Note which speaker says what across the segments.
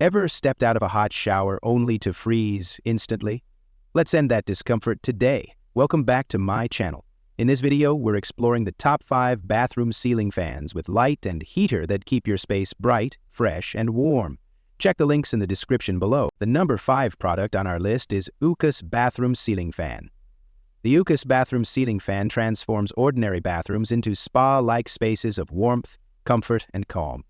Speaker 1: Ever stepped out of a hot shower only to freeze instantly? Let's end that discomfort today. Welcome back to my channel. In this video, we're exploring the top 5 bathroom ceiling fans with light and heater that keep your space bright, fresh, and warm. Check the links in the description below. The number 5 product on our list is Oeukas Bathroom Ceiling Fan. The Oeukas Bathroom Ceiling Fan transforms ordinary bathrooms into spa-like spaces of warmth, comfort, and calm.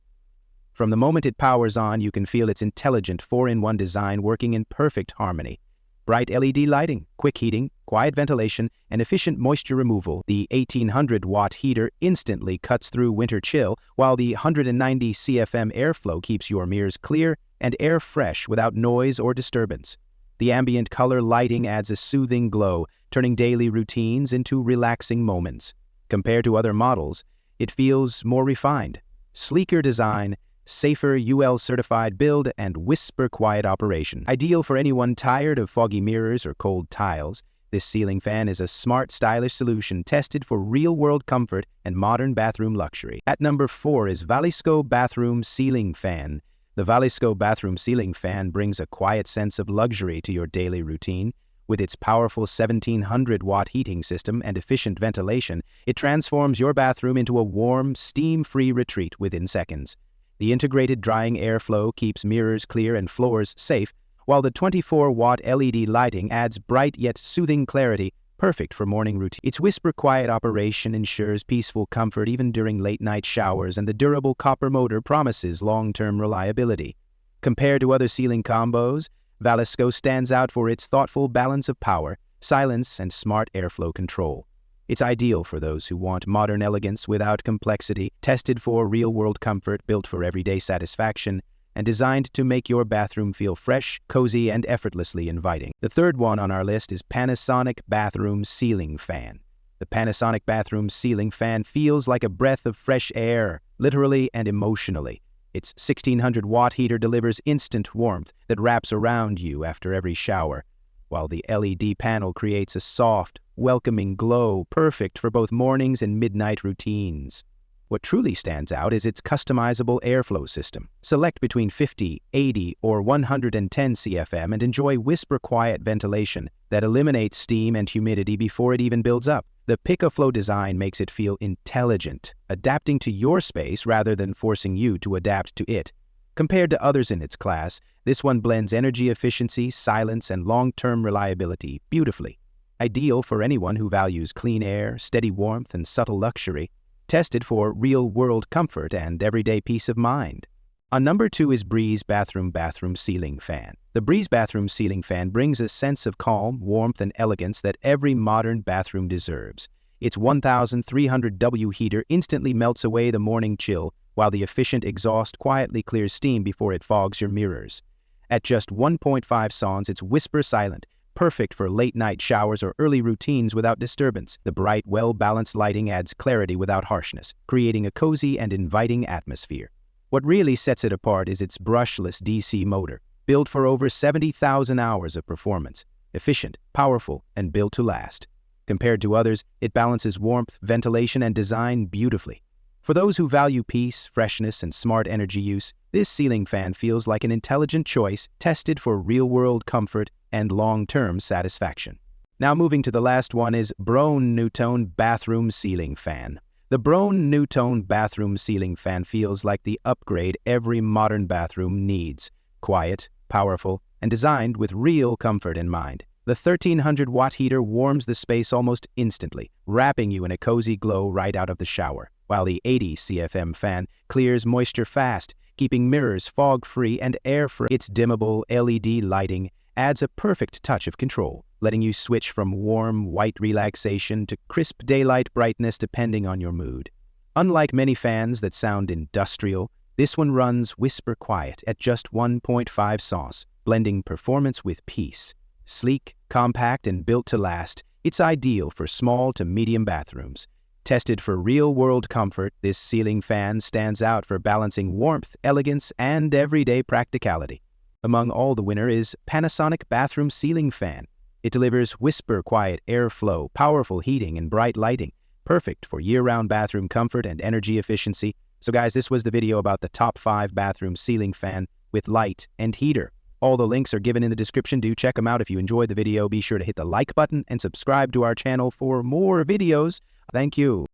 Speaker 1: From the moment it powers on, you can feel its intelligent 4-in-1 design working in perfect harmony. Bright LED lighting, quick heating, quiet ventilation, and efficient moisture removal. The 1800-watt heater instantly cuts through winter chill, while the 190 CFM airflow keeps your mirrors clear and air fresh without noise or disturbance. The ambient color lighting adds a soothing glow, turning daily routines into relaxing moments. Compared to other models, it feels more refined. Sleeker design, safer UL-certified build, and whisper-quiet operation. Ideal for anyone tired of foggy mirrors or cold tiles, this ceiling fan is a smart, stylish solution tested for real-world comfort and modern bathroom luxury. At number 4 is VallisCo Bathroom Ceiling Fan. The VallisCo Bathroom Ceiling Fan brings a quiet sense of luxury to your daily routine. With its powerful 1700-watt heating system and efficient ventilation, it transforms your bathroom into a warm, steam-free retreat within seconds. The integrated drying airflow keeps mirrors clear and floors safe, while the 24-watt LED lighting adds bright yet soothing clarity, perfect for morning routine. Its whisper-quiet operation ensures peaceful comfort even during late-night showers, and the durable copper motor promises long-term reliability. Compared to other ceiling combos, VallisCo stands out for its thoughtful balance of power, silence, and smart airflow control. It's ideal for those who want modern elegance without complexity, tested for real-world comfort, built for everyday satisfaction, and designed to make your bathroom feel fresh, cozy, and effortlessly inviting. The third one on our list is Panasonic Bathroom Ceiling Fan. The Panasonic Bathroom Ceiling Fan feels like a breath of fresh air, literally and emotionally. Its 1600-watt heater delivers instant warmth that wraps around you after every shower, while the LED panel creates a soft, welcoming glow perfect for both mornings and midnight routines. What truly stands out is its customizable airflow system. Select between 50, 80, or 110 CFM and enjoy whisper-quiet ventilation that eliminates steam and humidity before it even builds up. The pick-a-flow design makes it feel intelligent, adapting to your space rather than forcing you to adapt to it. Compared to others in its class, this one blends energy efficiency, silence, and long-term reliability beautifully. Ideal for anyone who values clean air, steady warmth, and subtle luxury, tested for real-world comfort and everyday peace of mind. On number 2 is Breez Bathroom Ceiling Fan. The Breez Bathroom Ceiling Fan brings a sense of calm, warmth, and elegance that every modern bathroom deserves. Its 1300W heater instantly melts away the morning chill, while the efficient exhaust quietly clears steam before it fogs your mirrors. At just 1.5 sons, it's whisper silent, perfect for late-night showers or early routines without disturbance. The bright, well-balanced lighting adds clarity without harshness, creating a cozy and inviting atmosphere. What really sets it apart is its brushless DC motor, built for over 70,000 hours of performance. Efficient, powerful, and built to last. Compared to others, it balances warmth, ventilation, and design beautifully. For those who value peace, freshness, and smart energy use, this ceiling fan feels like an intelligent choice tested for real-world comfort and long-term satisfaction. Now moving to the last one is Broan-NuTone Bathroom Ceiling Fan. The Broan-NuTone Bathroom Ceiling Fan feels like the upgrade every modern bathroom needs. Quiet, powerful, and designed with real comfort in mind. The 1300-watt heater warms the space almost instantly, wrapping you in a cozy glow right out of the shower, while the 80 CFM fan clears moisture fast, keeping mirrors fog-free and air-free. Its dimmable LED lighting adds a perfect touch of control, letting you switch from warm, white relaxation to crisp daylight brightness depending on your mood. Unlike many fans that sound industrial, this one runs whisper quiet at just 1.5 sons, blending performance with peace. Sleek, compact, and built to last, it's ideal for small to medium bathrooms. Tested for real-world comfort, this ceiling fan stands out for balancing warmth, elegance, and everyday practicality. Among all, the winner is Panasonic Bathroom Ceiling Fan. It delivers whisper-quiet airflow, powerful heating, and bright lighting, perfect for year-round bathroom comfort and energy efficiency. So guys, this was the video about the top 5 bathroom ceiling fan. with light and heater. All the links are given in the description. Do check them out. If you enjoyed the video, be sure to hit the like button and subscribe to our channel for more videos. Thank you.